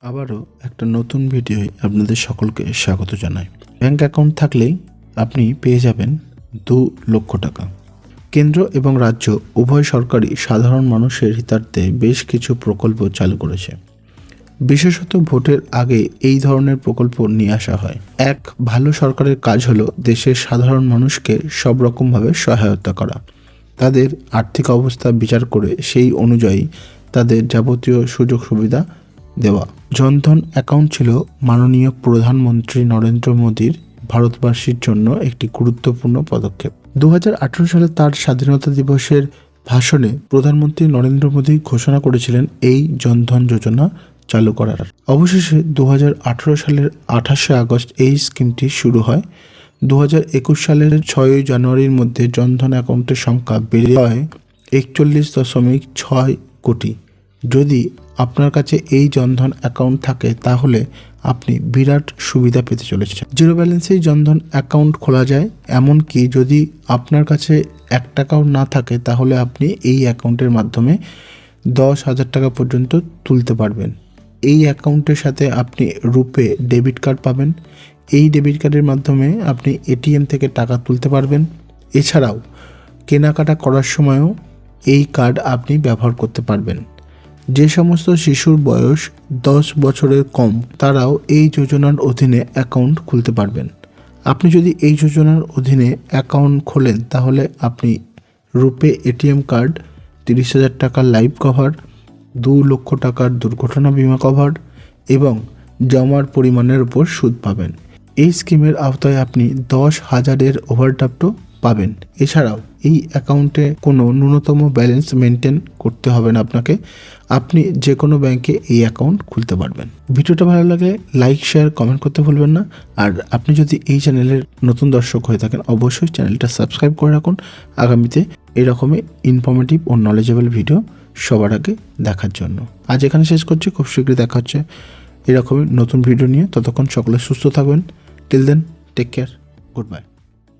আবারও একটা নতুন ভিডিওয় আপনাদের সকলকে স্বাগত জানাই। ব্যাংক অ্যাকাউন্ট থাকলেই আপনি পেয়ে যাবেন 2 লক্ষ টাকা। কেন্দ্র এবং রাজ্য উভয় সরকারই সাধারণ মানুষের হিতার্থে বেশ কিছু প্রকল্প চালু করেছে। বিশেষত ভোটের আগে এই ধরনের প্রকল্প নিয়ে আসা হয়। এক ভালো সরকারের কাজ হলো দেশের সাধারণ মানুষকে সব রকমভাবে সহায়তা করা, তাদের আর্থিক অবস্থা বিচার করে সেই অনুযায়ী তাদের যাবতীয় সুযোগ সুবিধা দেওয়া। জনধন অ্যাকাউন্ট ছিল মাননীয় প্রধানমন্ত্রী নরেন্দ্র মোদীর ভারতবাসীর জন্য একটি গুরুত্বপূর্ণ পদক্ষেপ। 2018 সালে তার স্বাধীনতা দিবসের ভাষণে প্রধানমন্ত্রী নরেন্দ্র মোদী ঘোষণা করেছিলেন এই জনধন যোজনা চালু করার। অবশেষে 2018 সালের 28শে আগস্ট এই স্কিমটি শুরু হয়। 2021 সালের 6 জানুয়ারির মধ্যে জনধন অ্যাকাউন্টের সংখ্যা বেড়ে হয় 41.6 কোটি। যদি আপনার কাছে এই জনধন অ্যাকাউন্ট থাকে তাহলে আপনি বিরাট সুবিধা পেতে চলেছেন। জিরো ব্যালেন্সেই জনধন অ্যাকাউন্ট খোলা যায়, এমনকি যদি আপনার কাছে 1 টাকাও না থাকে তাহলে আপনি এই অ্যাকাউন্টের মাধ্যমে 10,000 টাকা পর্যন্ত তুলতে পারবেন। এই অ্যাকাউন্টের সাথে আপনি রুপে ডেবিট কার্ড পাবেন। এই ডেবিট কার্ডের মাধ্যমে আপনি এটিএম থেকে টাকা তুলতে পারবেন। এছাড়াও কেনাকাটা করার সময়ও এই কার্ড আপনি ব্যবহার করতে পারবেন। যে সমস্ত শিশুর বয়স 10 বছরের কম তারাও এই যোজনার অধীনে অ্যাকাউন্ট খুলতে পারবেন। আপনি যদি এই যোজনার অধীনে অ্যাকাউন্ট খোলেন তাহলে আপনি রুপে এটিএম কার্ড, 30,000 টাকার লাইফ কভার, 2 লক্ষ টাকার দুর্ঘটনা বিমা কভার এবং জমার পরিমাণের উপর সুদ পাবেন। এই স্কিমের আওতায় আপনি 10,000-এর ওভারড্রাফটও পাবেন। এছাড়াও এই অ্যাকাউন্টে কোনো ন্যূনতম ব্যালেন্স মেনটেন করতে হবে না আপনাকে। আপনি যে কোনো ব্যাংকে এই অ্যাকাউন্ট খুলতে পারবেন। ভিডিওটা ভালো লাগলে লাইক, শেয়ার, কমেন্ট করতে ভুলবেন না। আর আপনি যদি এই চ্যানেলের নতুন দর্শক হয়ে থাকেন অবশ্যই চ্যানেলটা সাবস্ক্রাইব করে রাখুন আগামীতে এরকমই ইনফরমেটিভ ও নলেজেবল ভিডিও সবার আগে দেখার জন্য। আজ এখানে শেষ করছি, খুব শীঘ্রই দেখা হচ্ছে এরকমই নতুন ভিডিও নিয়ে। ততক্ষণ সকলে সুস্থ থাকবেন। Till then, take care, good bye.